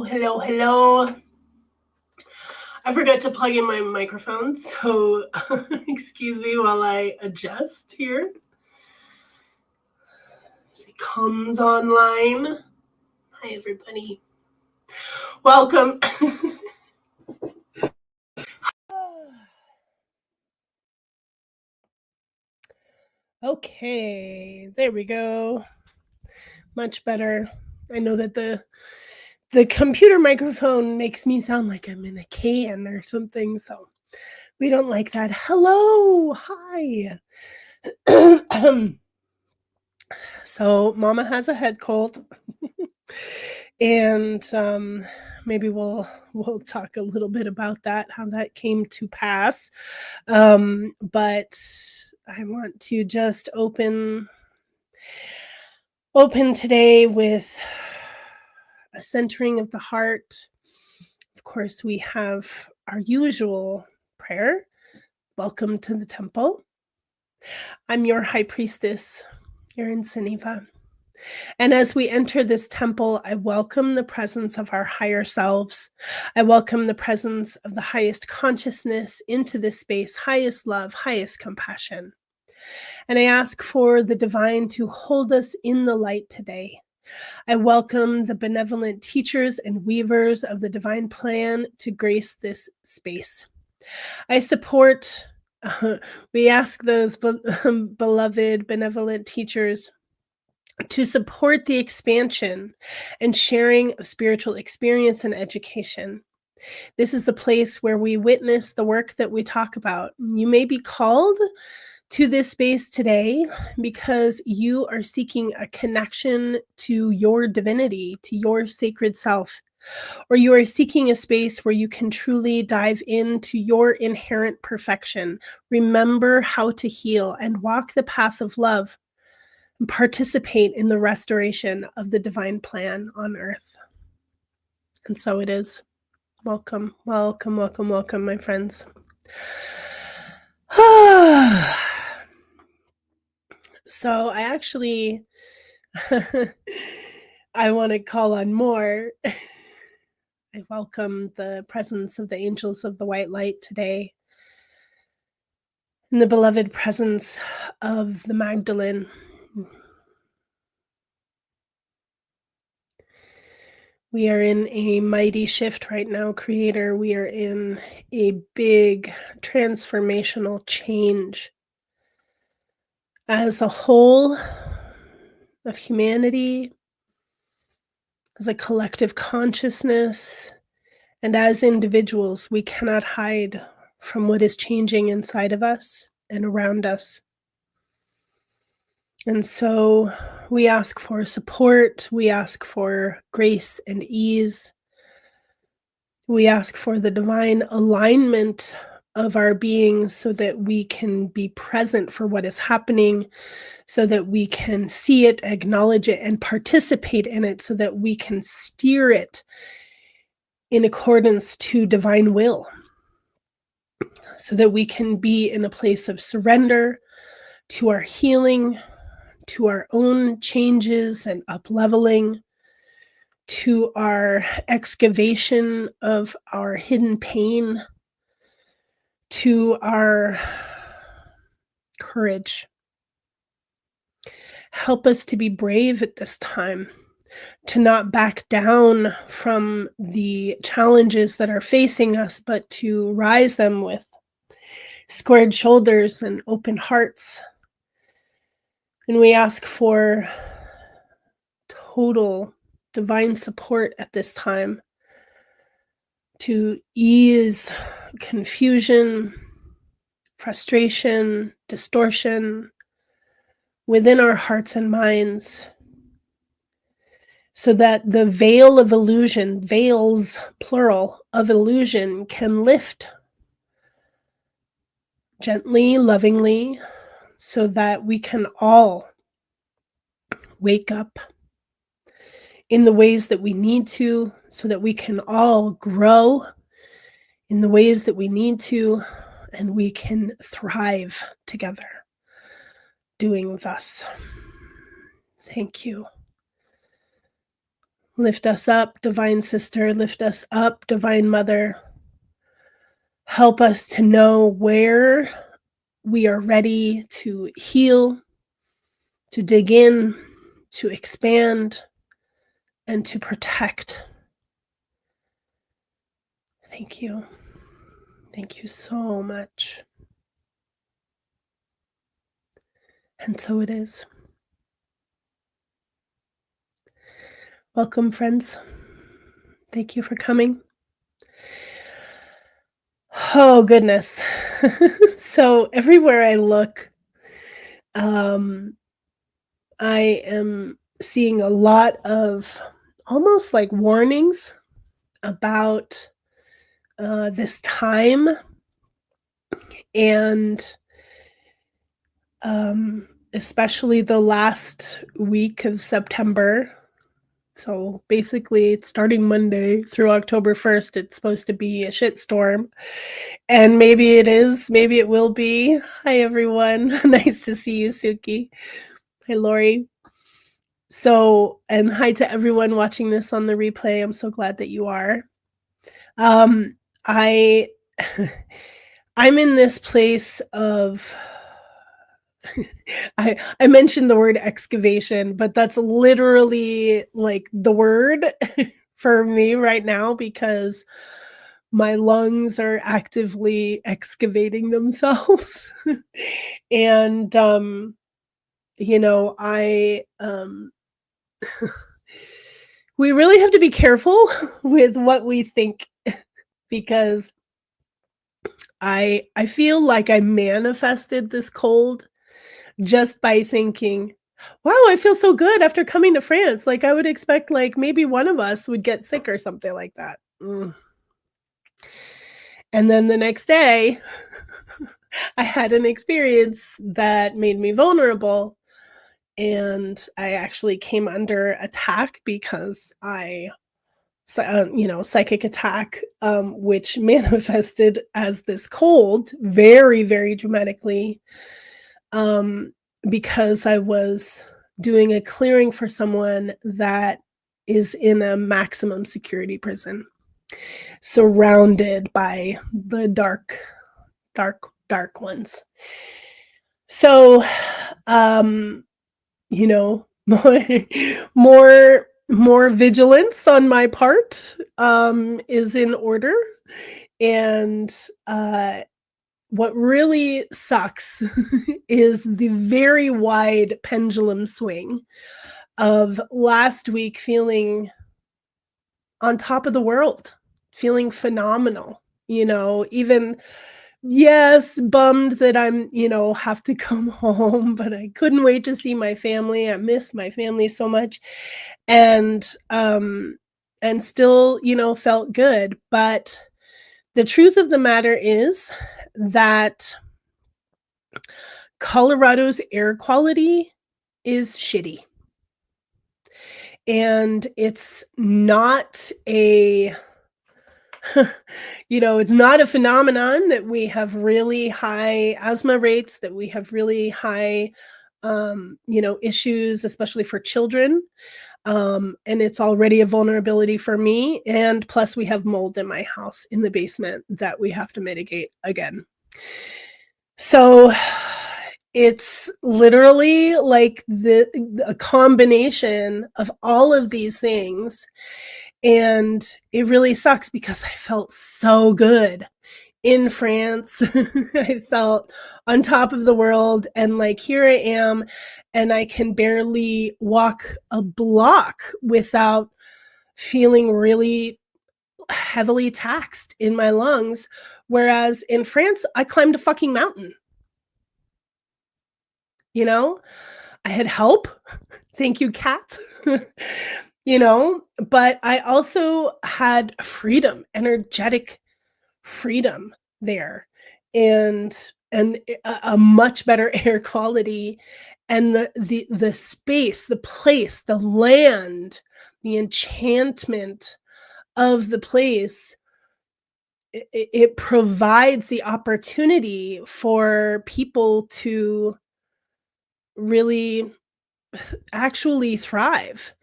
Hello. Hello. I forgot to plug in my microphone, so excuse me while I adjust here. As it comes online. Hi, everybody. Welcome. Okay, there we go. Much better. I know that the computer microphone makes me sound like I'm in a can or something, so we don't like that. Hello. Hi. So Mama has a head cold. And maybe we'll talk a little bit about that, how that came to pass. But I want to just open today with a centering of the heart. Of course, we have our usual prayer. Welcome to the temple. I'm your high priestess, Erin Siniva. And as we enter this temple, I welcome the presence of our higher selves. I welcome the presence of the highest consciousness into this space, highest love, highest compassion. And I ask for the divine to hold us in the light today. I welcome the benevolent teachers and weavers of the divine plan to grace this space. I support, we ask those beloved benevolent teachers to support the expansion and sharing of spiritual experience and education. This is the place where we witness the work that we talk about. You may be called to this space today because you are seeking a connection to your divinity, to your sacred self, or you are seeking a space where you can truly dive into your inherent perfection, remember how to heal, and walk the path of love. Participate in the restoration of the divine plan on earth. And so it is. Welcome, my friends. So I actually, I want to call on more. I welcome the presence of the angels of the white light today, and the beloved presence of the Magdalene. We are in a mighty shift right now, Creator. We are in a big transformational change as a whole of humanity, as a collective consciousness, and as individuals. We cannot hide from what is changing inside of us and around us. And so we ask for support, we ask for grace and ease. We ask for the divine alignment of our beings so that we can be present for what is happening, so that we can see it, acknowledge it, and participate in it, so that we can steer it in accordance to divine will, so that we can be in a place of surrender to our healing, to our own changes and up-leveling, to our excavation of our hidden pain, to our courage. Help us to be brave at this time, to not back down from the challenges that are facing us, but to rise them with squared shoulders and open hearts. And we ask for total divine support at this time to ease confusion, frustration, distortion within our hearts and minds, so that the veil of illusion, veils, plural, of illusion can lift gently, lovingly, so that we can all wake up in the ways that we need to, so that we can all grow in the ways that we need to, and we can thrive together doing thus. Thank you. Lift us up, Divine Sister. Lift us up, Divine Mother. Help us to know where we are ready to heal, to dig in, to expand, and to protect. Thank you. Thank you so much. And so it is. Welcome, friends. Thank you for coming. Oh, goodness. So everywhere I look, I am seeing a lot of almost like warnings about this time and especially the last week of September. So basically, it's starting Monday through October 1st. It's supposed to be a shitstorm. And maybe it is. Maybe it will be. Hi, everyone. Nice to see you, Suki. Hi, Lori. So, and hi to everyone watching this on the replay. I'm so glad that you are. I I'm in this place of I mentioned the word excavation, but that's literally like the word for me right now because my lungs are actively excavating themselves. And you know, we really have to be careful with what we think because I feel like I manifested this cold just by thinking, "Wow, I feel so good after coming to France." Like, I would expect, like, maybe one of us would get sick or something like that. And then the next day, I had an experience that made me vulnerable, and I actually came under attack because psychic attack, which manifested as this cold very, very dramatically, because I was doing a clearing for someone that is in a maximum security prison, surrounded by the dark, dark, dark ones. So, you know, more vigilance on my part is in order. And what really sucks is the very wide pendulum swing of last week feeling on top of the world, feeling phenomenal, even yes, bummed that have to come home, but I couldn't wait to see my family. I miss my family so much. And still, felt good. But the truth of the matter is that Colorado's air quality is shitty. And it's not it's not a phenomenon that we have really high asthma rates, that we have really high, issues, especially for children. And it's already a vulnerability for me. And plus, we have mold in my house in the basement that we have to mitigate again. So it's literally like a combination of all of these things. And it really sucks because I felt so good in France. I felt on top of the world, and like here I am, and I can barely walk a block without feeling really heavily taxed in my lungs. Whereas in France, I climbed a fucking mountain. I had help. Thank you, Kat. But I also had freedom, energetic freedom there. And and a much better air quality, and the space, the place, the land, the enchantment of the place, it provides the opportunity for people to really actually thrive.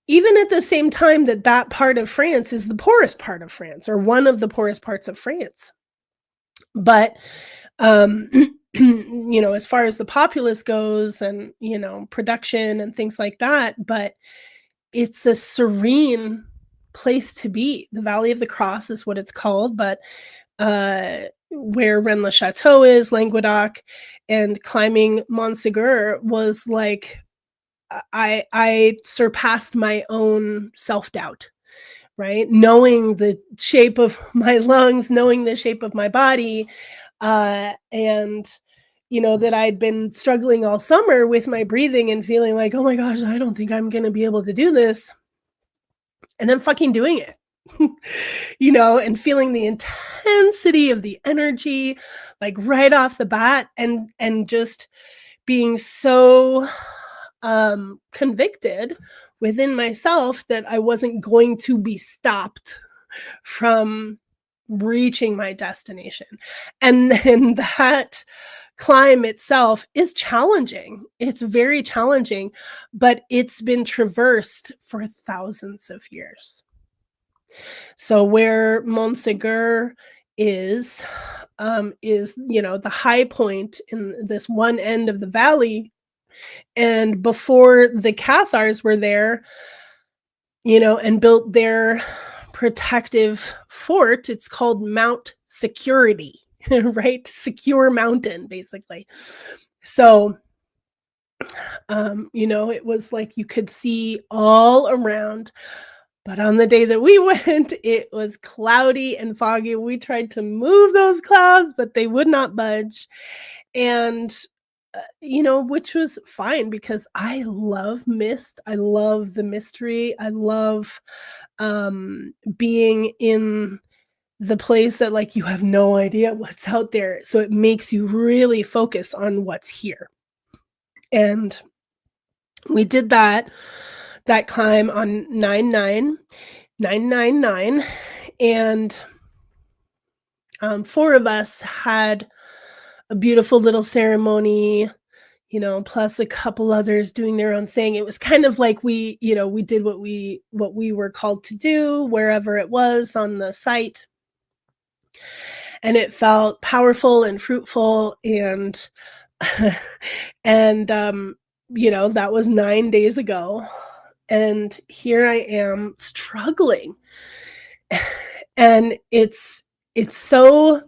Even at the same time that that part of France is the poorest part of France, or one of the poorest parts of France. But, um, as far as the populace goes and, production and things like that, but it's a serene place to be. The Valley of the Cross is what it's called, but, where Rennes-le-Château is, Languedoc, and climbing Montségur was like I surpassed my own self-doubt, right? Knowing the shape of my lungs, knowing the shape of my body, and that I'd been struggling all summer with my breathing and feeling like, "Oh my gosh, I don't think I'm gonna be able to do this," and then fucking doing it. And feeling the intensity of the energy, like, right off the bat, and just being so, convicted within myself that I wasn't going to be stopped from reaching my destination. And then that climb itself is challenging. It's very challenging, but it's been traversed for thousands of years. So where Montségur is, the high point in this one end of the valley, and before the Cathars were there, and built their protective fort, it's called Mount Security, right? Secure mountain, basically. So, it was like you could see all around, but on the day that we went, it was cloudy and foggy. We tried to move those clouds, but they would not budge. And which was fine because I love mist. I love the mystery. I love being in the place that, like, you have no idea what's out there. So it makes you really focus on what's here. And we did that climb on 99999, and 4 of us had a beautiful little ceremony, plus a couple others doing their own thing. It was kind of like we did what we were called to do wherever it was on the site. And it felt powerful and fruitful, and and that was 9 days ago. And here I am struggling. And it's so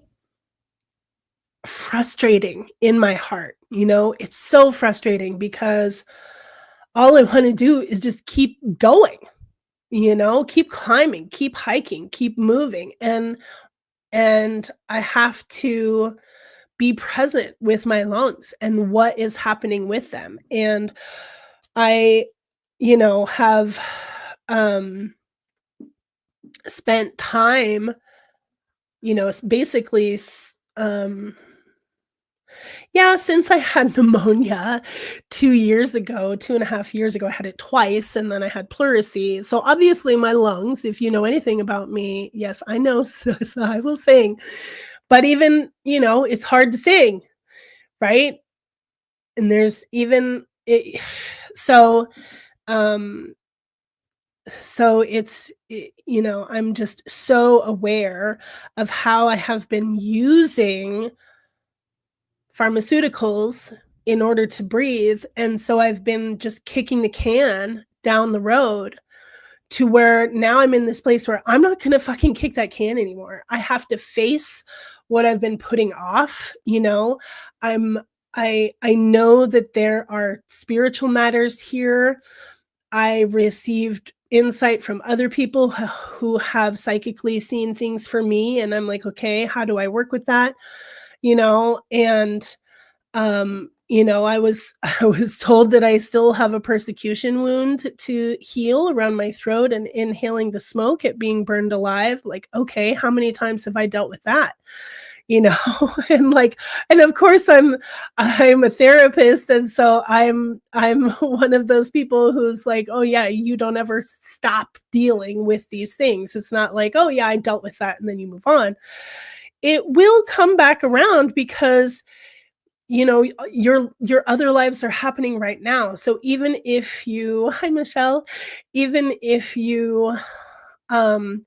frustrating in my heart, it's so frustrating because all I want to do is just keep going, keep climbing, keep hiking, keep moving, and I have to be present with my lungs and what is happening with them. And I have spent time, basically yeah, since I had pneumonia 2 years ago, 2.5 years ago. I had it twice, and then I had pleurisy. So, obviously, my lungs, if you know anything about me, yes, I know, so I will sing. But even, it's hard to sing, right? And there's even it so, um I'm just so aware of how I have been using pharmaceuticals in order to breathe, and so I've been just kicking the can down the road to where now I'm in this place where I'm not gonna fucking kick that can anymore. I have to face what I've been putting off, I'm I know that there are spiritual matters here. I received insight from other people who have psychically seen things for me, and I'm like, "Okay, how do I work with that?" And I was I was told that I still have a persecution wound to heal around my throat, and inhaling the smoke, it being burned alive. Like, okay, how many times have I dealt with that? you know, and like, and of course I'm a therapist, and so I'm one of those people who's like, "Oh yeah, you don't ever stop dealing with these things." It's not like, "Oh yeah, I dealt with that," and then you move on. It will come back around because, your other lives are happening right now. So even if you hi, Michelle. Even if you, um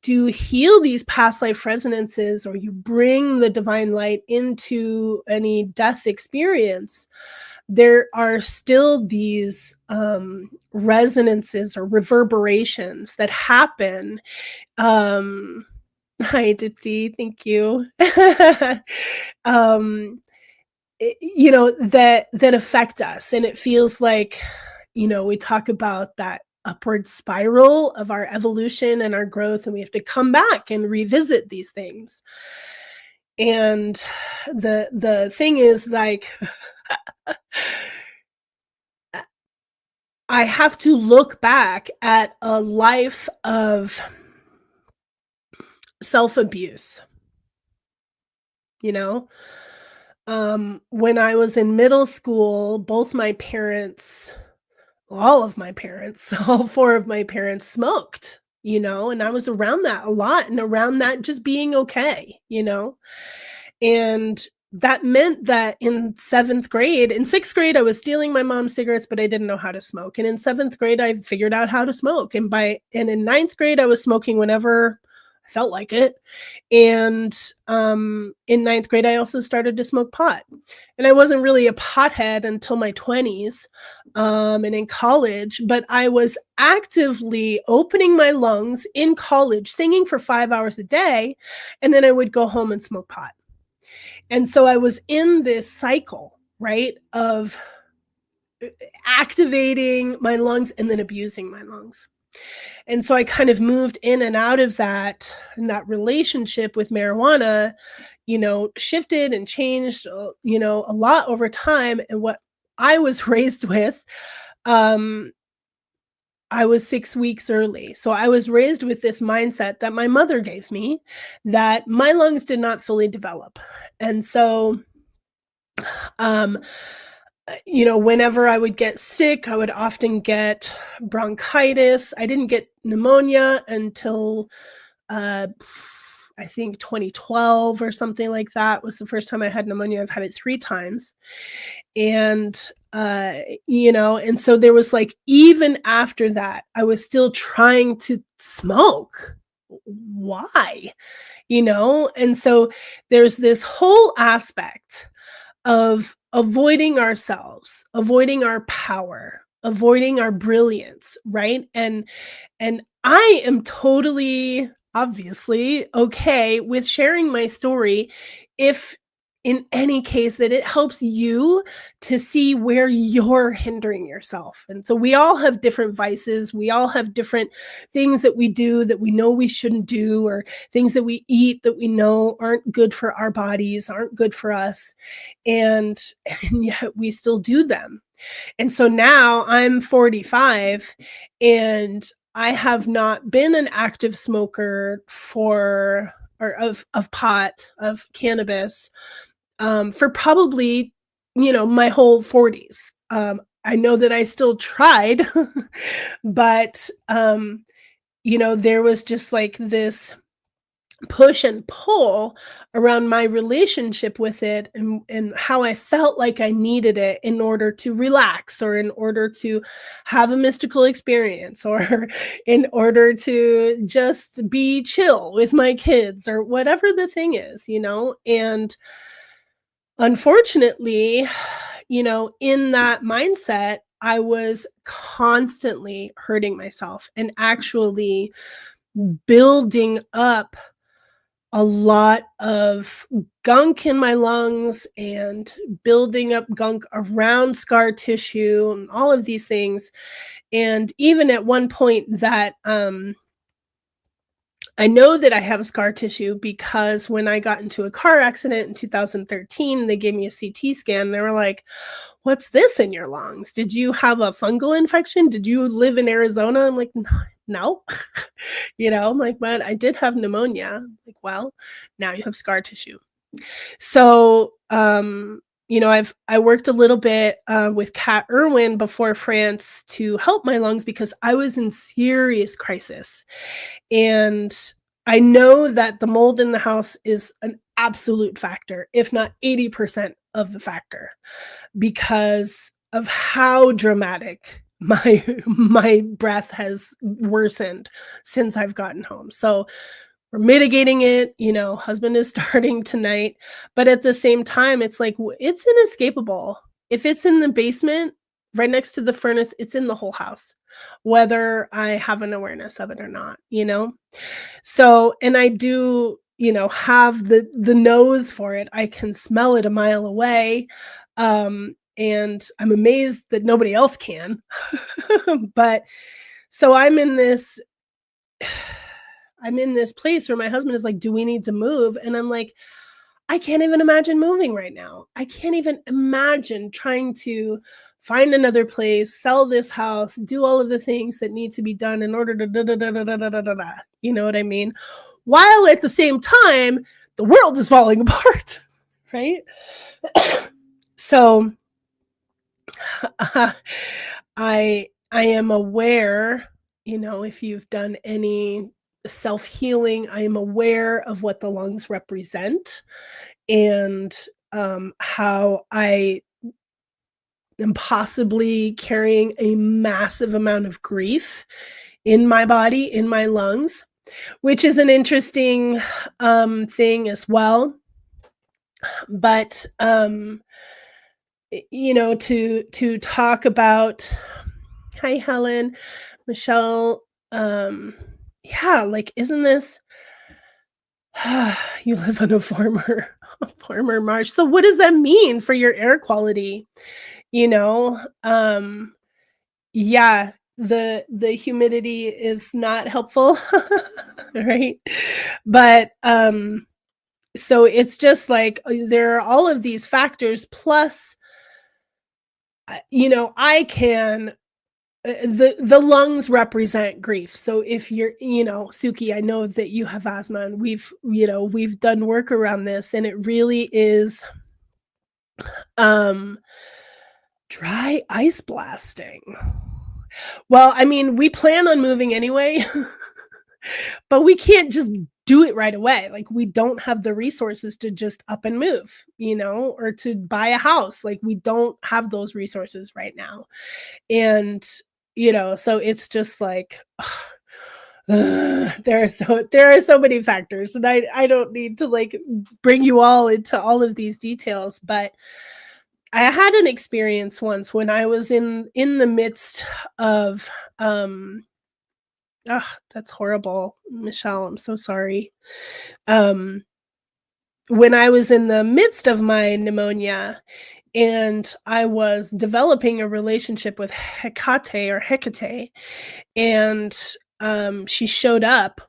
do heal these past life resonances, or you bring the divine light into any death experience, there are still these resonances or reverberations that happen. Hi, Dipti, thank you. um, that affect us, and it feels like, we talk about that upward spiral of our evolution and our growth, and we have to come back and revisit these things. And the thing is, like, I have to look back at a life of self-abuse, you know? When I was in middle school, both my parents all of my parents, all 4 of my parents smoked, and I was around that a lot, and around that just being okay, And that meant that in 7th grade in 6th grade, I was stealing my mom's cigarettes, but I didn't know how to smoke, and in 7th grade, I figured out how to smoke, and in 9th grade, I was smoking whenever I felt like it, and, in 9th grade, I also started to smoke pot, and I wasn't really a pothead until my 20s, and in college, but I was actively opening my lungs in college, singing for 5 hours a day, and then I would go home and smoke pot. And so I was in this cycle, right, of activating my lungs and then abusing my lungs. And so I kind of moved in and out of that, and that relationship with marijuana, shifted and changed, a lot over time. And what I was raised with, um, I was 6 weeks early. So I was raised with this mindset that my mother gave me, that my lungs did not fully develop. And so, um, whenever I would get sick, I would often get bronchitis. I didn't get pneumonia until, uh, I think 2012 or something like that was the first time I had pneumonia. I've had it 3 times. And, and so there was like, even after that, I was still trying to smoke. Why? And so there's this whole aspect of avoiding ourselves, avoiding our power, avoiding our brilliance, right? And I am totally, obviously, okay with sharing my story if, in any case, that it helps you to see where you're hindering yourself. And so we all have different vices, we all have different things that we do that we know we shouldn't do, or things that we eat that we know aren't good for our bodies, aren't good for us, and and yet we still do them. And so now I'm 45, and I have not been an active smoker for or of pot, of cannabis, for probably, my whole 40s. I know that I still tried, but, there was just like this push and pull around my relationship with it, and how I felt like I needed it in order to relax, or in order to have a mystical experience, or in order to just be chill with my kids, or whatever the thing is, and unfortunately, in that mindset, I was constantly hurting myself and actually building up a lot of gunk in my lungs, and building up gunk around scar tissue, and all of these things. And even at one point, that I know that I have scar tissue, because when I got into a car accident in 2013, they gave me a CT scan. They were like, "What's this in your lungs? Did you have a fungal infection? Did you live in Arizona?" I'm like, No. I'm like, "But I did have pneumonia." Like, "Well, now you have scar tissue." So, I worked a little bit, with Kat Irwin before France to help my lungs because I was in serious crisis, and I know that the mold in the house is an absolute factor, if not 80% of the factor, because of how dramatic my breath has worsened since I've gotten home. So, we're mitigating it, husband is starting tonight, but at the same time, it's like, it's inescapable. If it's in the basement, right next to the furnace, it's in the whole house, whether I have an awareness of it or not, you know? So and I do, have the nose for it, I can smell it a mile away, and I'm amazed that nobody else can. But so I'm in this place where my husband is like, "Do we need to move?" And I'm like, "I can't even imagine moving right now. I can't even imagine trying to find another place, sell this house, do all of the things that need to be done in order to da da da da da da da da da." You know what I mean? While at the same time, the world is falling apart, right? So, I am aware, if you've done any self-healing, I am aware of what the lungs represent and, how I am possibly carrying a massive amount of grief in my body, in my lungs, which is an interesting, thing as well. But, to talk about hi, Helen, Michelle, um, yeah, like, isn't this you live on a former a former marsh, so what does that mean for your air quality? You know? Yeah, the humidity is not helpful, right? But, so it's just like, there are all of these factors plus, I can the lungs represent grief. So if you're, Suki, I know that you have asthma and we've done work around this and it really is um dry ice blasting. Well, I mean, we plan on moving anyway, but we can't just do it right away. Like we don't have the resources to just up and move, or to buy a house. Like we don't have those resources right now. And so it's just like there are so many factors, and I don't need to like bring you all into all of these details, but I had an experience once when I was in the midst of ugh, that's horrible, Michelle. I'm so sorry. Um, when I was in the midst of my pneumonia and I was developing a relationship with Hecate, and she showed up,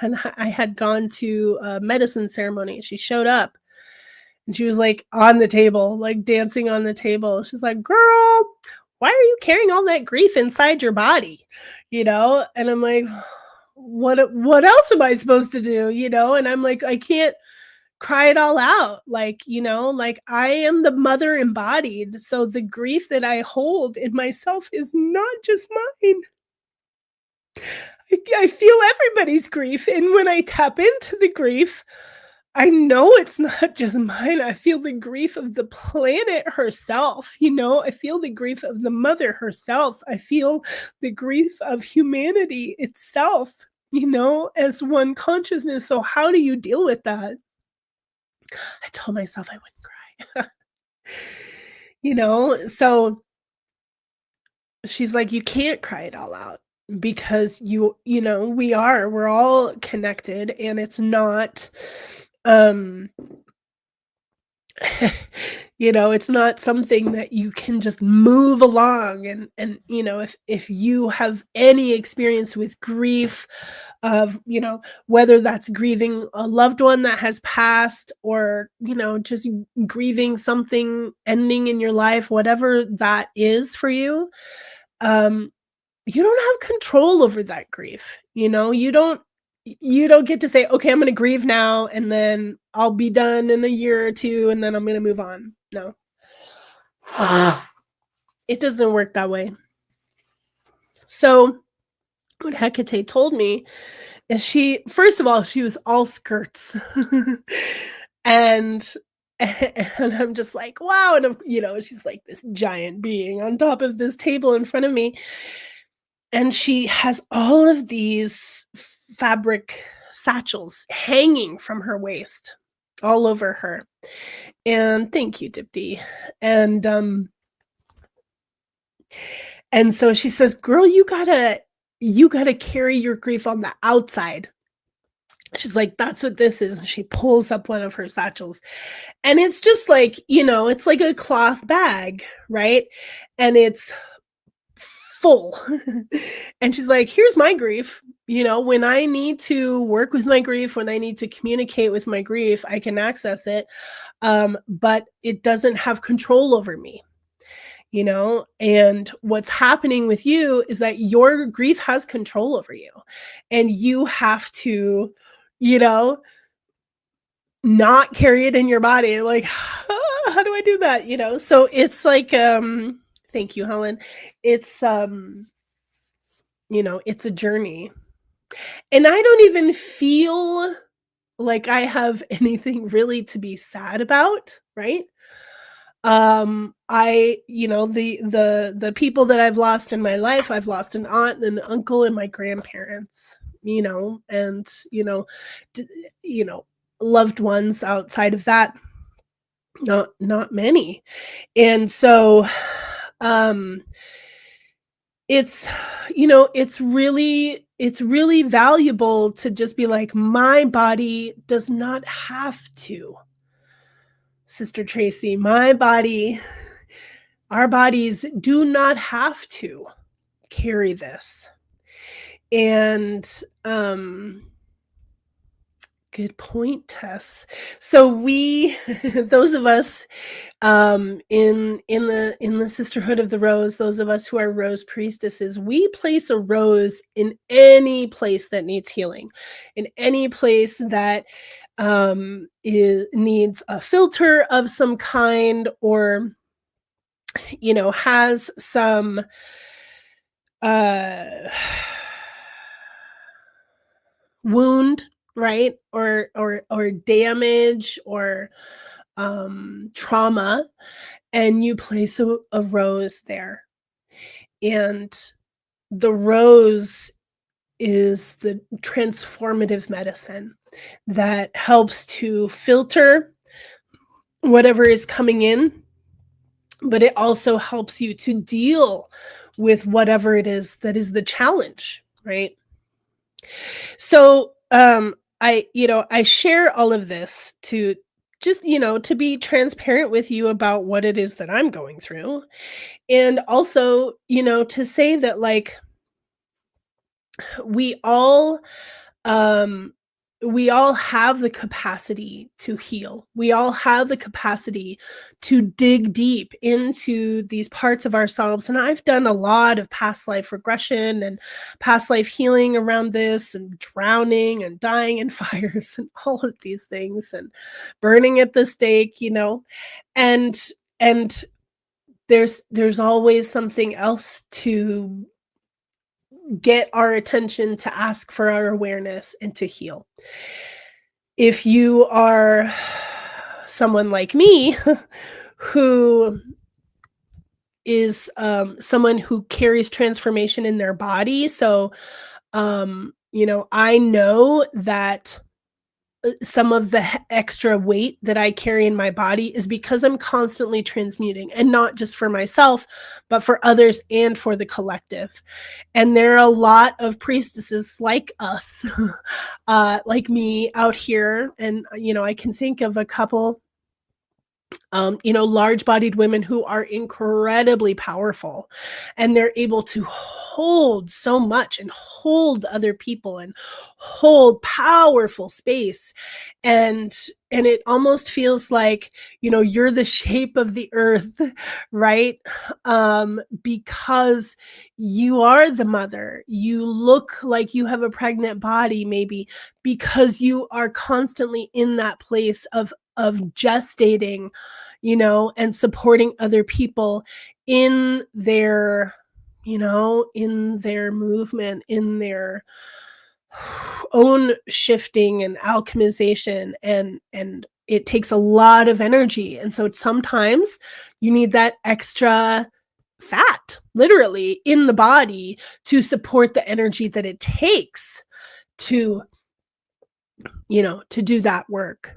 and I had gone to a medicine ceremony. She showed up and she was like on the table, like dancing on the table. She's like, "Girl, why are you carrying all that grief inside your body?" And I'm like, what else am I supposed to do? And I'm like, I can't cry it all out. Like, like I am the mother embodied. So the grief that I hold in myself is not just mine. I feel everybody's grief. And when I tap into the grief, I know it's not just mine. I feel the grief of the planet herself. I feel the grief of the mother herself. I feel the grief of humanity itself, as one consciousness. So, how do you deal with that? I told myself I wouldn't cry. So she's like, "You can't cry it all out because we're all connected and it's not, um, it's not something that you can just move along and if you have any experience with grief of, whether that's grieving a loved one that has passed or, just grieving something ending in your life, whatever that is for you, um, you don't have control over that grief. You don't you don't get to say, okay, I'm going to grieve now and then I'll be done in a year or two and then I'm going to move on. No, it doesn't work that way. So what Hecate told me is first of all, she was all skirts. and and I'm just like, wow. And she's like this giant being on top of this table in front of me. And she has all of these fabric satchels hanging from her waist all over her. And thank you, Dipti. And so she says, girl, you gotta carry your grief on the outside. She's like, that's what this is. And she pulls up one of her satchels. And it's just like, it's like a cloth bag, right? And it's full. And she's like, here's my grief. When I need to work with my grief, when I need to communicate with my grief, I can access it. But it doesn't have control over me. And what's happening with you is that your grief has control over you, and you have to, not carry it in your body. Like, how do I do that? So it's like, thank you, Helen. It's, it's a journey, and I don't even feel like I have anything really to be sad about. Right. The people that I've lost in my life, I've lost an aunt and an uncle and my grandparents, and loved ones outside of that, not many. And so it's really valuable to just be like, my body does not have to. Sister Tracy, our bodies do not have to carry this. And good point, Tess. So those of us in the Sisterhood of the Rose, those of us who are rose priestesses, we place a rose in any place that needs healing, in any place that needs a filter of some kind, or has some wound, right, or damage, or trauma, and you place a rose there. And the rose is the transformative medicine that helps to filter whatever is coming in, but it also helps you to deal with whatever it is that is the challenge, right? So I share all of this to just, to be transparent with you about what it is that I'm going through. And also, to say that, like, we all have the capacity to heal. We all have the capacity to dig deep into these parts of ourselves. And I've done a lot of past life regression and past life healing around this, and drowning and dying in fires and all of these things, and burning at the stake, and there's always something else to get our attention, to ask for our awareness, and to heal. If you are someone like me who is someone who carries transformation in their body, so I know that some of the extra weight that I carry in my body is because I'm constantly transmuting, and not just for myself, but for others and for the collective. And there are a lot of priestesses like us, like me, out here. And, I can think of a couple, large-bodied women who are incredibly powerful, and they're able to hold so much, and hold other people, and hold powerful space. And and it almost feels like, you're the shape of the earth, right? Because you are the mother. You look like you have a pregnant body, maybe because you are constantly in that place of gestating, and supporting other people in their, in their movement, in their own shifting and alchemization, and it takes a lot of energy, and so sometimes you need that extra fat literally in the body to support the energy that it takes to to do that work.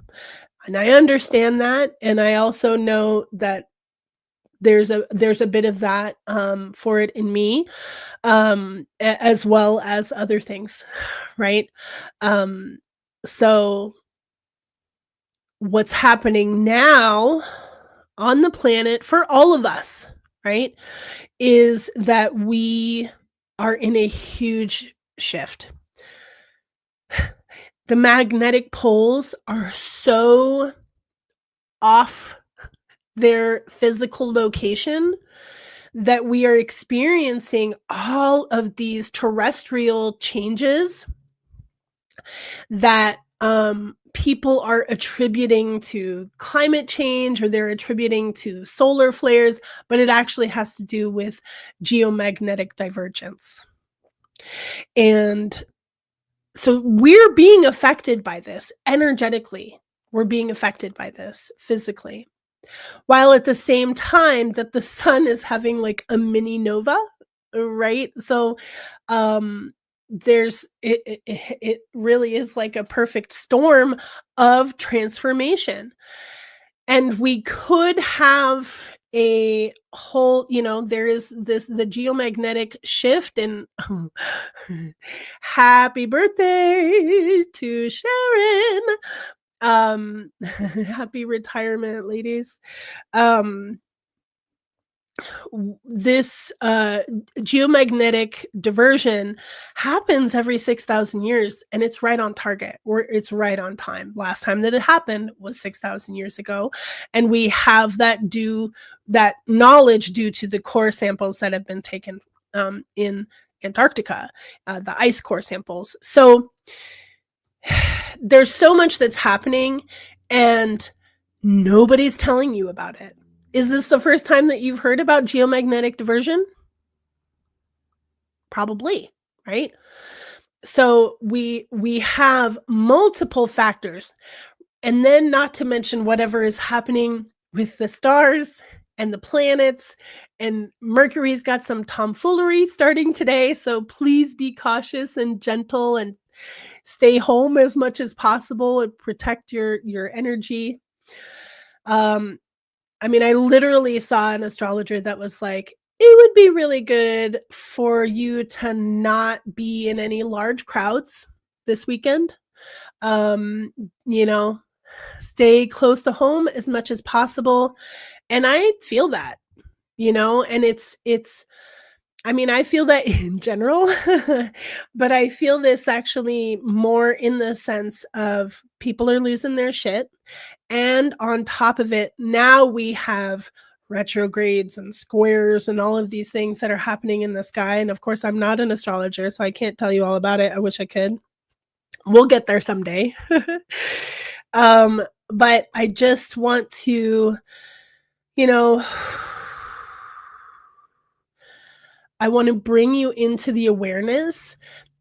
And I understand that, and I also know that there's a bit of that for it in me, as well as other things, right? Um, so what's happening now on the planet for all of us, right, is that we are in a huge shift. The magnetic poles are so off their physical location that we are experiencing all of these terrestrial changes that people are attributing to climate change, or they're attributing to solar flares, but it actually has to do with geomagnetic divergence. And so we're being affected by this energetically. We're being affected by this physically. While at the same time that the sun is having like a mini nova, right? So there's it really is like a perfect storm of transformation. And we could have a whole, there is the geomagnetic shift, and happy birthday to Sharon. Happy retirement, ladies. Um this geomagnetic diversion happens every 6,000 years, and it's right on target, or it's right on time. Last time that it happened was 6,000 years ago, and we have that knowledge due to the core samples that have been taken in Antarctica, the ice core samples. So there's so much that's happening, and nobody's telling you about it. Is this the first time that you've heard about geomagnetic diversion? Probably, right? So we have multiple factors, and then not to mention whatever is happening with the stars and the planets, and Mercury's got some tomfoolery starting today, so please be cautious and gentle and stay home as much as possible and protect your energy. Um I mean, I literally saw an astrologer that was like, "It would be really good for you to not be in any large crowds this weekend. Um, you know, stay close to home as much as possible." And I feel that, and it's I mean, I feel that in general, but I feel this actually more in the sense of people are losing their shit, and on top of it, now we have retrogrades and squares and all of these things that are happening in the sky, and of course, I'm not an astrologer, so I can't tell you all about it. I wish I could. We'll get there someday. But I just want to, you know, I want to bring you into the awareness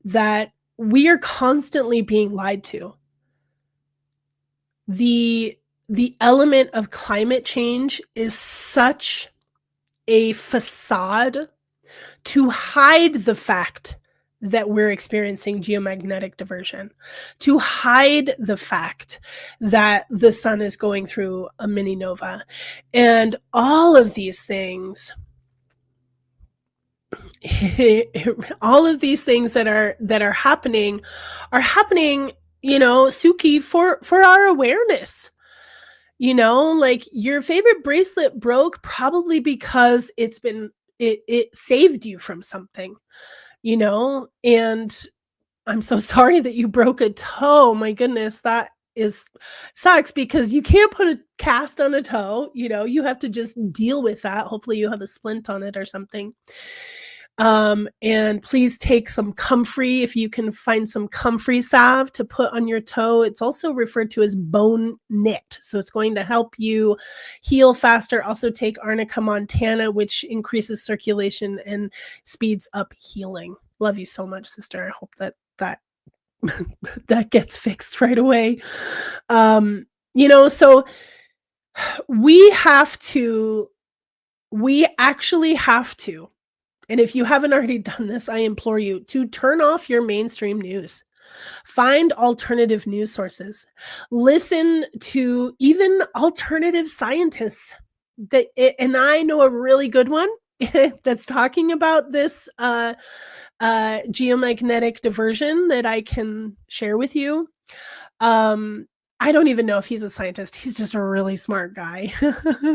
that we are constantly being lied to. The element of climate change is such a facade to hide the fact that we're experiencing geomagnetic diversion, to hide the fact that the sun is going through a mini nova, and all of these things. All of these things that are happening, Suki, for our awareness. Like your favorite bracelet broke probably because it saved you from something, and I'm so sorry that you broke a toe. My goodness, is sucks because you can't put a cast on a toe, you have to just deal with that. Hopefully you have a splint on it or something. And please take some comfrey if you can find some comfrey salve to put on your toe. It's also referred to as bone knit. So it's going to help you heal faster. Also take Arnica montana, which increases circulation and speeds up healing. Love you so much, sister. I hope that that gets fixed right away. So we actually have to, and if you haven't already done this, I implore you to turn off your mainstream news. Find alternative news sources. Listen to even alternative scientists. And I know a really good one that's talking about this geomagnetic diversion that I can share with you. I don't even know if he's a scientist. He's just a really smart guy.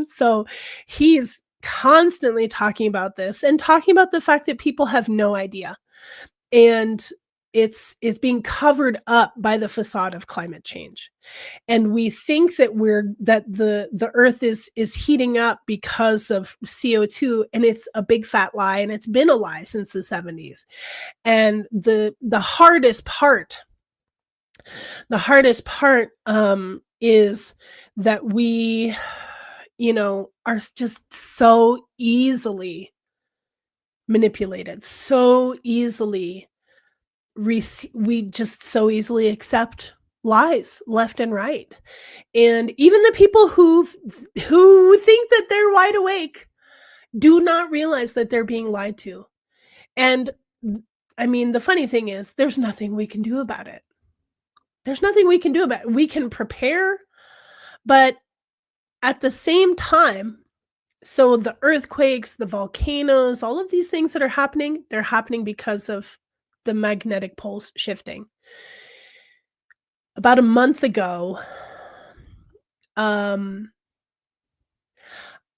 So he's constantly talking about this and talking about the fact that people have no idea. And it's being covered up by the facade of climate change. And we think that the earth is heating up because of CO2, and it's a big fat lie, and it's been a lie since the 70s. And the hardest part is that we are just so easily manipulated, so easily we just so easily accept lies left and right. And even the people who think that they're wide awake do not realize that they're being lied to. And I mean, the funny thing is, there's nothing we can do about it. There's nothing we can do about it. We can prepare, but at the same time, so the earthquakes, the volcanoes, all of these things that are happening, they're happening because of the magnetic poles shifting. About a month ago, a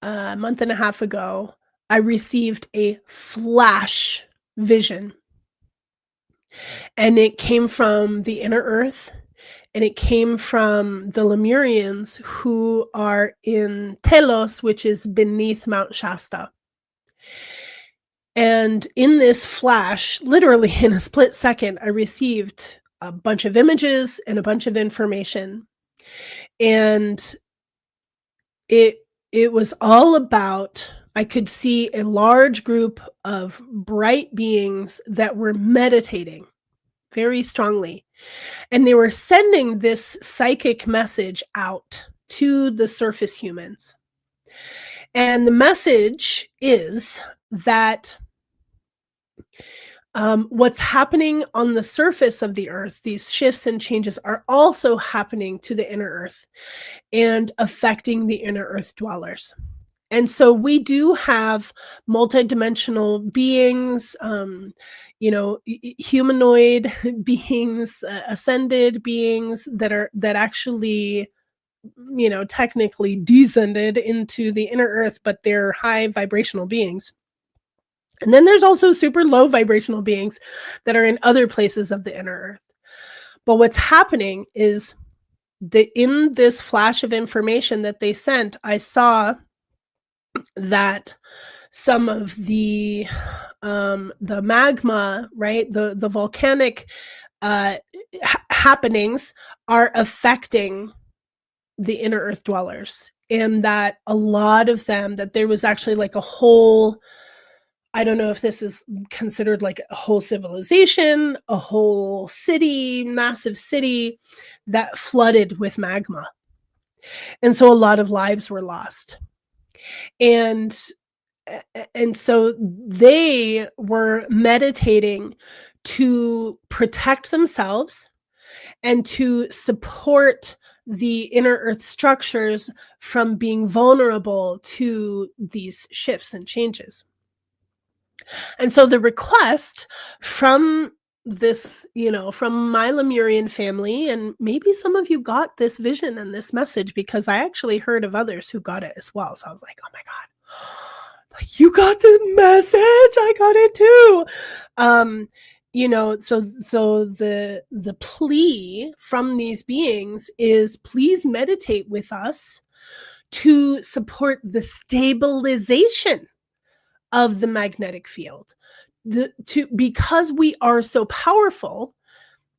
month and a half ago, I received a flash vision. And it came from the inner earth, and it came from the Lemurians who are in Telos, which is beneath Mount Shasta. And in this flash, literally in a split second, I received a bunch of images and a bunch of information. And it was all about, I could see a large group of bright beings that were meditating very strongly. And they were sending this psychic message out to the surface humans. And the message is that what's happening on the surface of the earth, these shifts and changes, are also happening to the inner earth and affecting the inner earth dwellers. And so we do have multidimensional beings, humanoid beings, ascended beings that actually, technically descended into the inner earth, but they're high vibrational beings. And then there's also super low vibrational beings that are in other places of the inner earth. But what's happening is that in this flash of information that they sent, I saw that some of the magma, right, the volcanic happenings are affecting the inner earth dwellers, and that a lot of them, that there was actually like a whole, I don't know if this is considered like a whole civilization, a whole city, massive city that flooded with magma. And so a lot of lives were lost. And so they were meditating to protect themselves and to support the inner earth structures from being vulnerable to these shifts and changes. And so the request from this, from my Lemurian family, and maybe some of you got this vision and this message, because I actually heard of others who got it as well. So I was like, oh my God, like, you got the message, I got it too. so the plea from these beings is, please meditate with us to support the stabilization of the magnetic field. Because we are so powerful,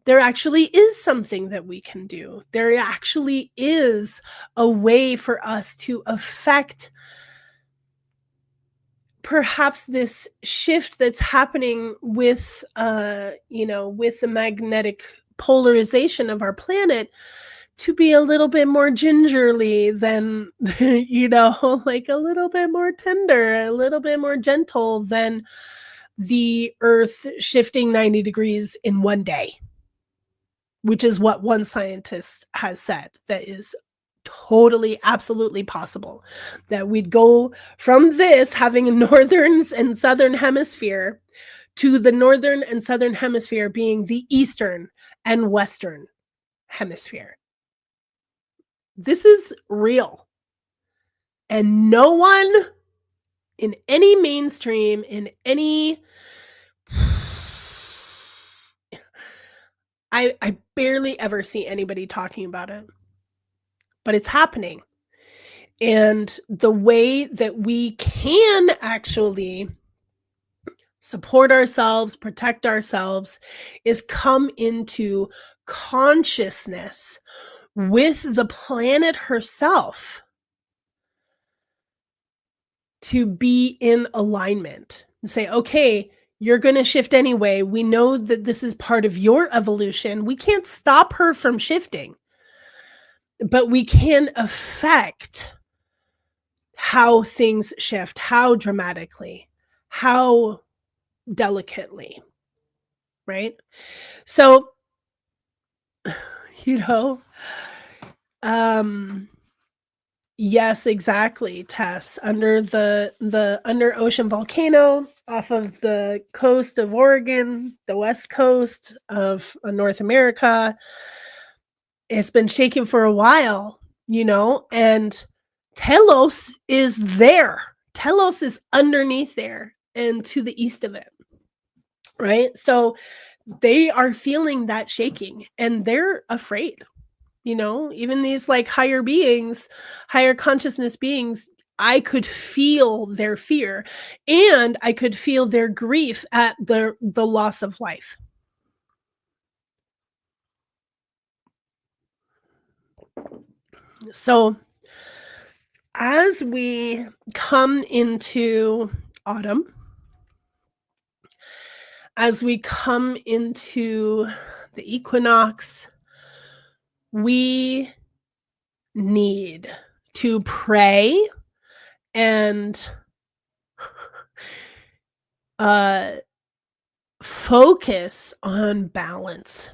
there actually is something that we can do. There actually is a way for us to affect perhaps this shift that's happening with with the magnetic polarization of our planet, to be a little bit more gingerly than like a little bit more tender, a little bit more gentle than the earth shifting 90 degrees in one day, which is what one scientist has said. That is totally, absolutely possible, that we'd go from this having a northern and southern hemisphere to the northern and southern hemisphere being the eastern and western hemisphere. This is real. And no one in any mainstream, in any I barely ever see anybody talking about it. But it's happening. And the way that we can actually support ourselves, protect ourselves, is come into consciousness with the planet herself, to be in alignment and say, okay, you're going to shift anyway. We know that this is part of your evolution. We can't stop her from shifting, but we can affect how things shift, how dramatically, how delicately, right? So, yes, exactly, Tess. Under the under ocean volcano off of the coast of Oregon, the west coast of North America, it's been shaking for a while, and Telos is there. Telos is underneath there and to the east of it, right? So they are feeling that shaking and they're afraid. Even these like higher beings, higher consciousness beings, I could feel their fear, and I could feel their grief at the loss of life. So as we come into autumn, as we come into the equinox, we need to pray and focus on balance.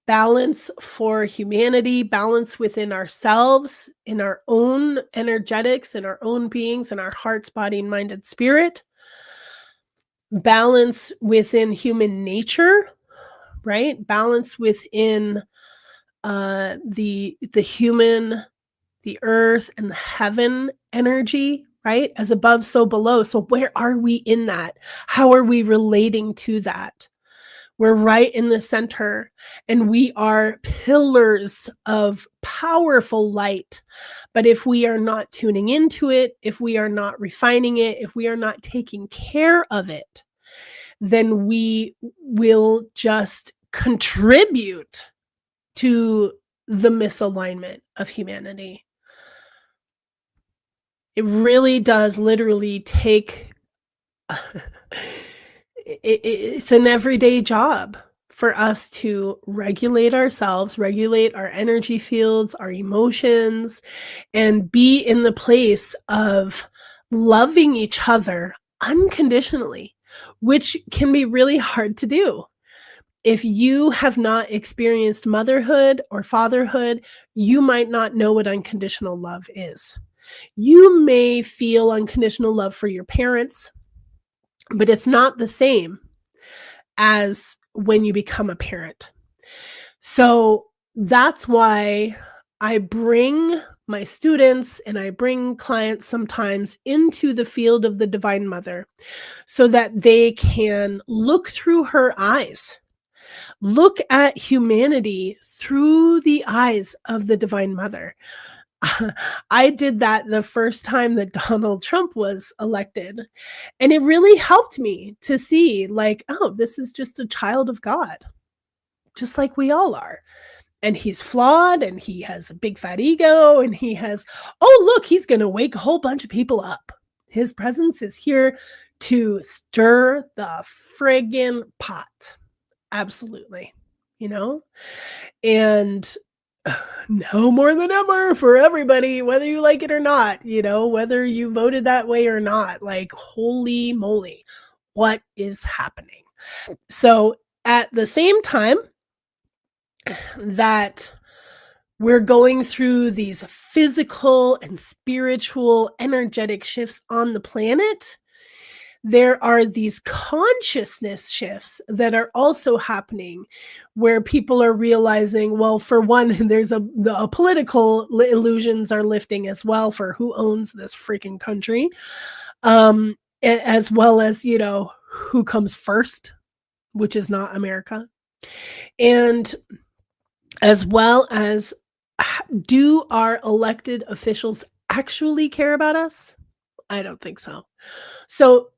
Balance for humanity, balance within ourselves, in our own energetics, in our own beings, in our hearts, body, mind, and spirit. Balance within human nature, right? Balance within the human, the earth, and the heaven energy, right? As above, so below. So where are we in that? How are we relating to that? We're right in the center, and we are pillars of powerful light. But if we are not tuning into it, if we are not refining it, if we are not taking care of it, then we will just contribute to the misalignment of humanity. It really does literally take it's an everyday job for us to regulate ourselves, regulate our energy fields, our emotions, and be in the place of loving each other unconditionally, which can be really hard to do. If you have not experienced motherhood or fatherhood, you might not know what unconditional love is. You may feel unconditional love for your parents, but it's not the same as when you become a parent. So that's why I bring my students and I bring clients sometimes into the field of the Divine Mother so that they can look through her eyes, look at humanity through the eyes of the Divine Mother. I did that the first time that Donald Trump was elected, and it really helped me to see, like, oh, this is just a child of God, just like we all are. And he's flawed and he has a big fat ego and he has, oh, look, he's going to wake a whole bunch of people up. His presence is here to stir the friggin' pot. Absolutely. You know? And now more than ever for everybody, whether you like it or not, whether you voted that way or not, like, holy moly, what is happening? So at the same time that we're going through these physical and spiritual energetic shifts on the planet, there are these consciousness shifts that are also happening where people are realizing, well, for one, there's the political illusions are lifting as well for who owns this freaking country, as well as, who comes first, which is not America. And as well as, do our elected officials actually care about us? I don't think so. So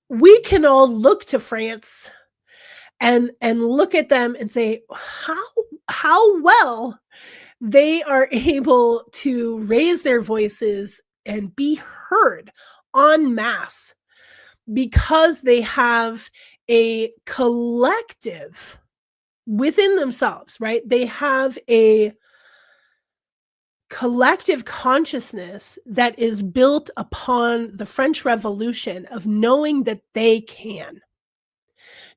we can all look to France and look at them and say how well they are able to raise their voices and be heard en masse because they have a collective within themselves, right? They have a collective consciousness that is built upon the French Revolution of knowing that they can,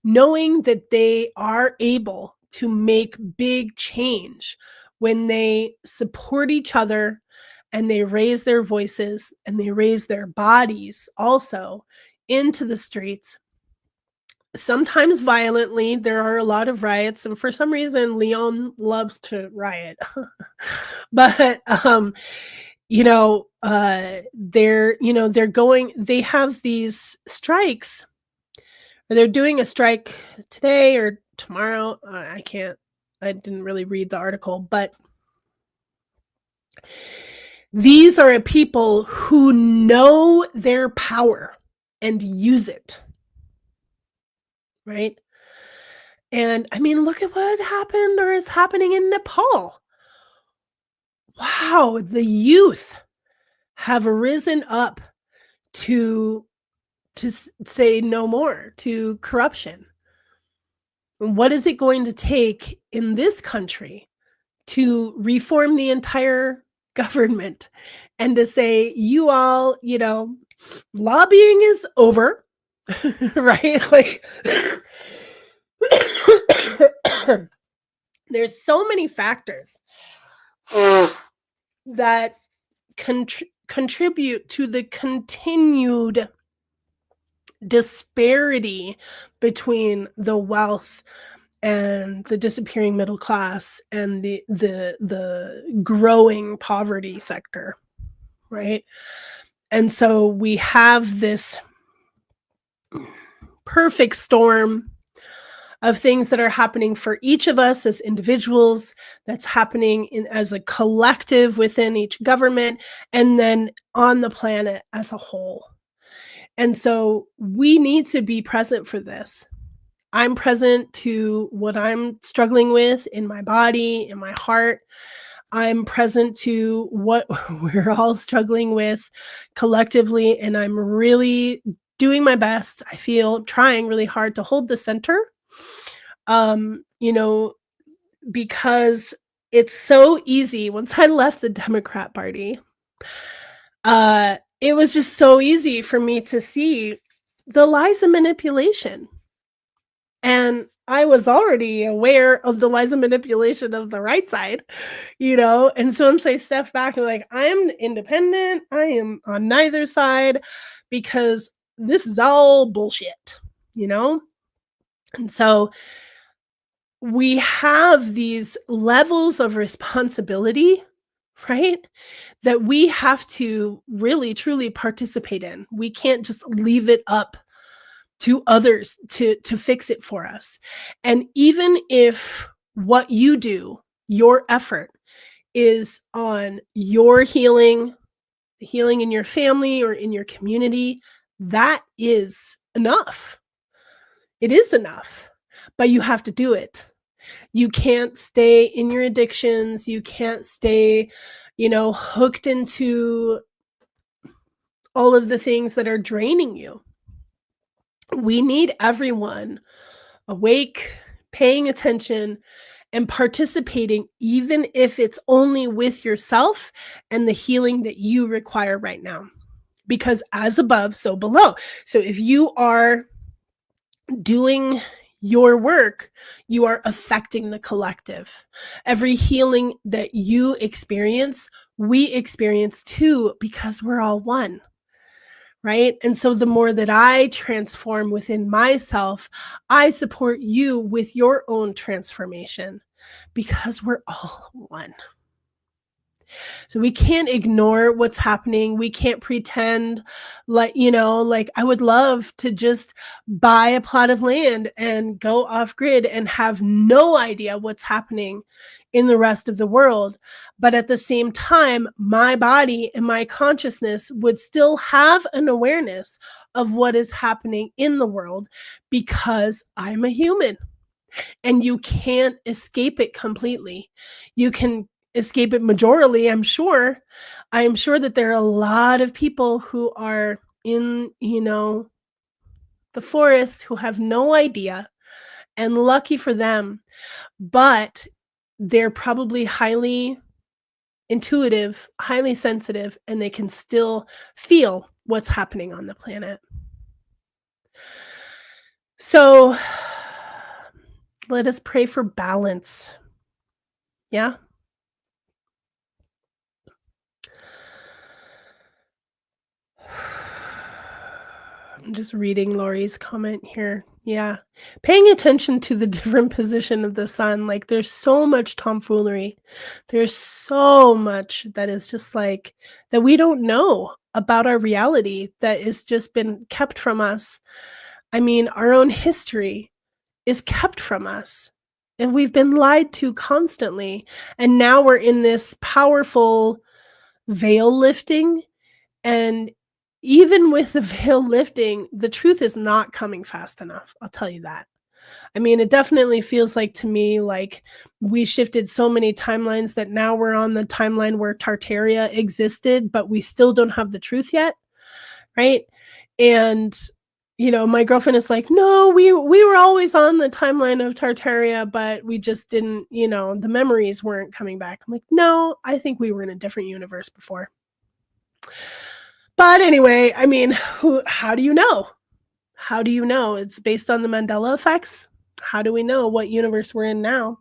knowing that they are able to make big change when they support each other and they raise their voices and they raise their bodies also into the streets. Sometimes violently. There are a lot of riots, and for some reason, Leon loves to riot. But they have these strikes, or they're doing a strike today or tomorrow. I didn't really read the article, but these are people who know their power and use it. Right? And I mean, look at what happened or is happening in Nepal. Wow, the youth have risen up to say no more to corruption. What is it going to take in this country to reform the entire government and to say, you all, lobbying is over, right? Like, there's so many factors that contribute to the continued disparity between the wealth and the disappearing middle class and the growing poverty sector, right? And so we have this perfect storm of things that are happening for each of us as individuals, that's happening as a collective within each government, and then on the planet as a whole. And so we need to be present for this. I'm present to what I'm struggling with in my body, in my heart. I'm present to what we're all struggling with collectively, and I'm really doing my best. I feel trying really hard to hold the center, because it's so easy. Once I left the Democrat Party, it was just so easy for me to see the lies and manipulation. And I was already aware of the lies and manipulation of the right side, and so once I stepped back and like, I am independent, I am on neither side because this is all bullshit, And so we have these levels of responsibility right? That we have to really truly participate in. We can't just leave it up to others to fix it for us. And even if what you do, your effort is on your healing, the healing in your family or in your community, that is enough. It is enough, but you have to do it. You can't stay in your addictions. You can't stay, hooked into all of the things that are draining you. We need everyone awake, paying attention, and participating, even if it's only with yourself and the healing that you require right now. Because as above, so below. So if you are doing your work, you are affecting the collective. Every healing that you experience, we experience too, because we're all one. Right? And so the more that I transform within myself, I support you with your own transformation because we're all one. So we can't ignore what's happening. We can't pretend like, I would love to just buy a plot of land and go off grid and have no idea what's happening in the rest of the world. But at the same time, my body and my consciousness would still have an awareness of what is happening in the world because I'm a human. And you can't escape it completely. You can escape it majorly, I'm sure. I am sure that there are a lot of people who are in, the forest who have no idea, and lucky for them, but they're probably highly intuitive, highly sensitive, and they can still feel what's happening on the planet. So let us pray for balance. Yeah. I'm just reading Lori's comment here. Yeah. Paying attention to the different position of the sun. Like there's so much tomfoolery. There's so much that is just like that we don't know about our reality that is just been kept from us. I mean, our own history is kept from us. And we've been lied to constantly. And now we're in this powerful veil lifting. And even with the veil lifting, the truth is not coming fast enough. I'll tell you that. I mean, it definitely feels like to me like we shifted so many timelines that now we're on the timeline where Tartaria existed, but we still don't have the truth yet. Right. And, my girlfriend is like, no, we were always on the timeline of Tartaria, but we just didn't, the memories weren't coming back. I'm like, no, I think we were in a different universe before. But anyway, I mean, how do you know? How do you know? It's based on the Mandela effects. How do we know what universe we're in now?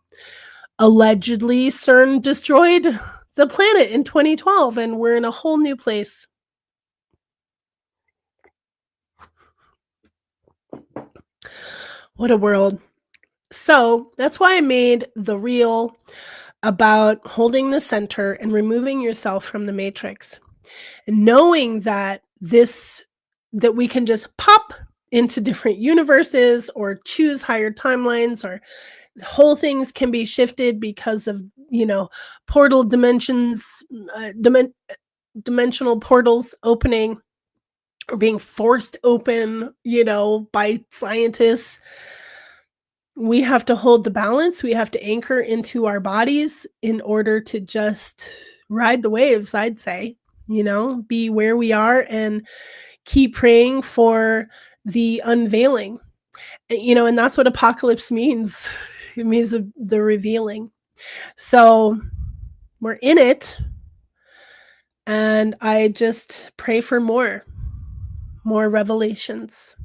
Allegedly, CERN destroyed the planet in 2012, and we're in a whole new place. What a world. So that's why I made the reel about holding the center and removing yourself from the matrix. And knowing that that we can just pop into different universes or choose higher timelines, or whole things can be shifted because of, portal dimensions, dimensional portals opening or being forced open, by scientists. We have to hold the balance. We have to anchor into our bodies in order to just ride the waves, I'd say. Be where we are and keep praying for the unveiling. And that's what apocalypse means. It means the revealing. So we're in it. And I just pray for more revelations,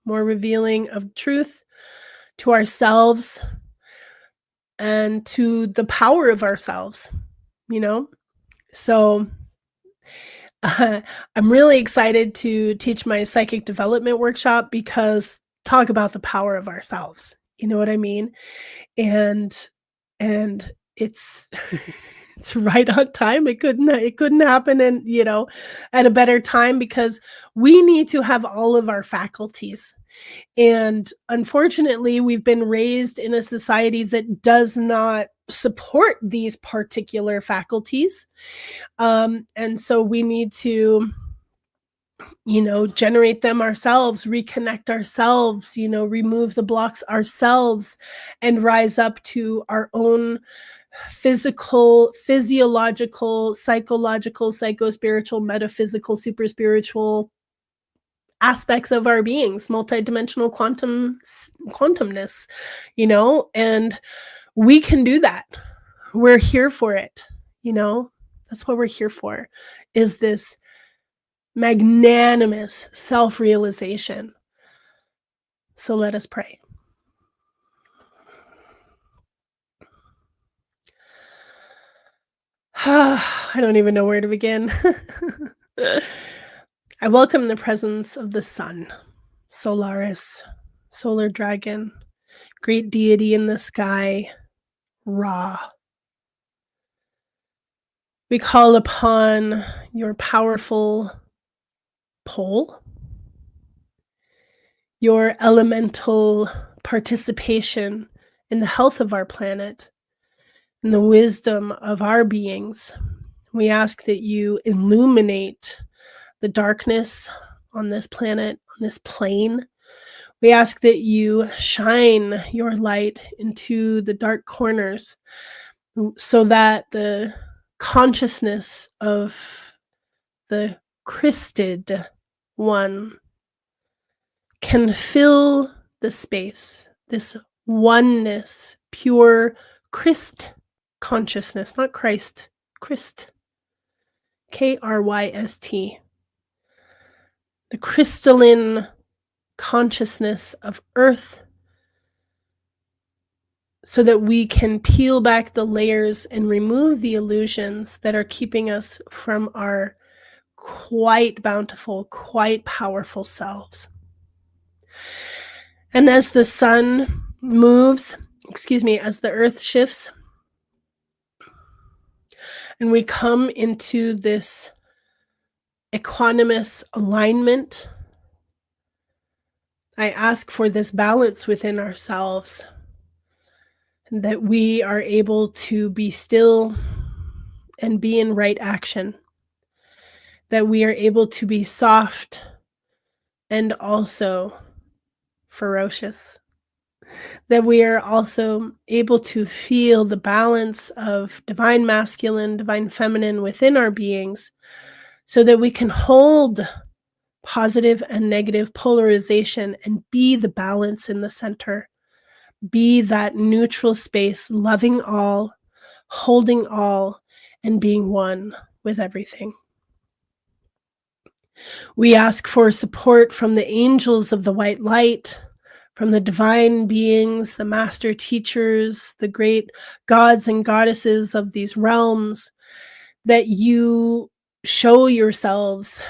more revealing of truth to ourselves and to the power of ourselves, So I'm really excited to teach my psychic development workshop because talk about the power of ourselves. You know what I mean? And it's It's right on time. It couldn't happen in, at a better time because we need to have all of our faculties. And unfortunately, we've been raised in a society that does not support these particular faculties. And so we need to, generate them ourselves, reconnect ourselves, remove the blocks ourselves, and rise up to our own physical, physiological, psychological, psycho-spiritual, metaphysical, super spiritual aspects of our beings, multidimensional quantumness, and we can do that. We're here for it, you know? That's what we're here for, is this magnanimous self-realization. So let us pray. I don't even know where to begin. I welcome the presence of the sun, Solaris, solar dragon, great deity in the sky, Ra. We call upon your powerful pole, your elemental participation in the health of our planet, in the wisdom of our beings. We ask that you illuminate the darkness on this planet, on this plane. We ask that you shine your light into the dark corners so that the consciousness of the Christed one can fill the space, this oneness, pure Christ consciousness, not Christ, Christ, Kryst, the crystalline consciousness of Earth, so that we can peel back the layers and remove the illusions that are keeping us from our quite bountiful, quite powerful selves. And as the sun moves, as the earth shifts, and we come into this equanimous alignment, I ask for this balance within ourselves, and that we are able to be still and be in right action, that we are able to be soft and also ferocious, that we are also able to feel the balance of divine masculine, divine feminine within our beings, so that we can hold positive and negative polarization and be the balance in the center, be that neutral space, loving all, holding all, and being one with everything. We ask for support from the angels of the white light, from the divine beings, the master teachers, the great gods and goddesses of these realms, that you show yourselves,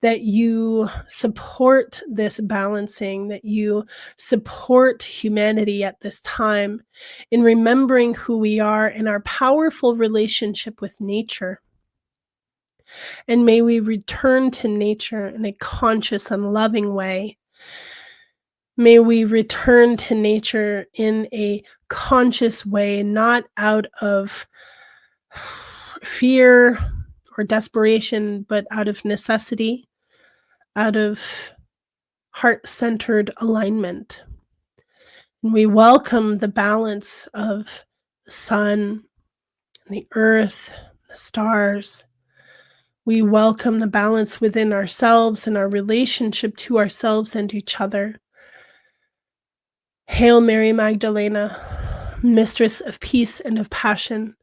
that you support this balancing, that you support humanity at this time in remembering who we are in our powerful relationship with nature. And may we return to nature in a conscious and loving way. May we return to nature in a conscious way, not out of fear or desperation, but out of necessity, out of heart-centered alignment. And we welcome the balance of the sun, and the earth, the stars. We welcome the balance within ourselves and our relationship to ourselves and each other. Hail Mary Magdalena, Mistress of Peace and of Passion.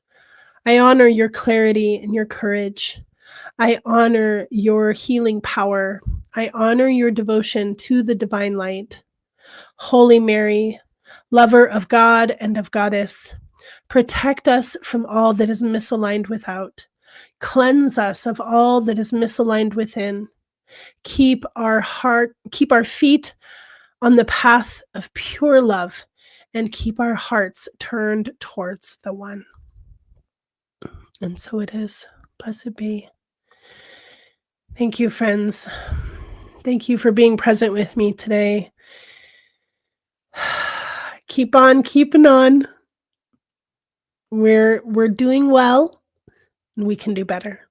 I honor your clarity and your courage. I honor your healing power. I honor your devotion to the divine light. Holy Mary, lover of God and of Goddess, protect us from all that is misaligned without. Cleanse us of all that is misaligned within. Keep our feet on the path of pure love, and keep our hearts turned towards the one. And so it is. Blessed be. Thank you, friends. Thank you for being present with me today. Keep on keeping on. We're doing well, and we can do better.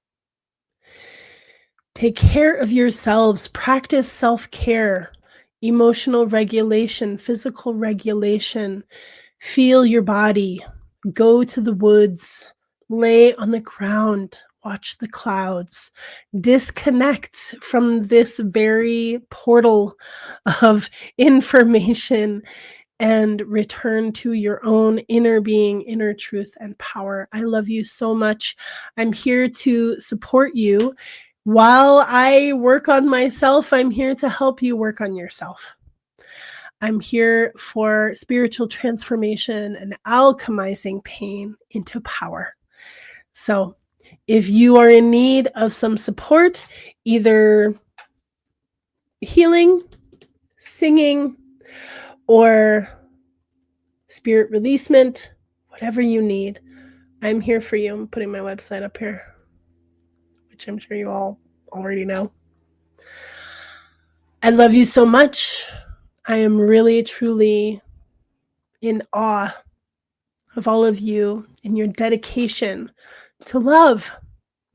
Take care of yourselves. Practice self-care, emotional regulation, physical regulation. Feel your body. Go to the woods. Lay on the ground. Watch the clouds. Disconnect from this very portal of information and return to your own inner being, inner truth, and power. I love you so much. I'm here to support you. While I work on myself, I'm here to help you work on yourself. I'm here for spiritual transformation and alchemizing pain into power. So, if you are in need of some support, either healing, singing, or spirit releasement, whatever you need, I'm here for you. I'm putting my website up here, which I'm sure you all already know. I love you so much. I am really, truly in awe of all of you and your dedication to love,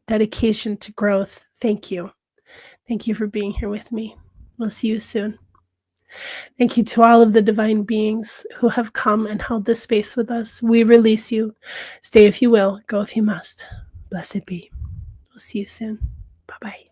dedication to growth. Thank you. Thank you for being here with me. We'll see you soon. Thank you to all of the divine beings who have come and held this space with us. We release you. Stay if you will, go if you must. Blessed be. We'll see you soon. Bye-bye.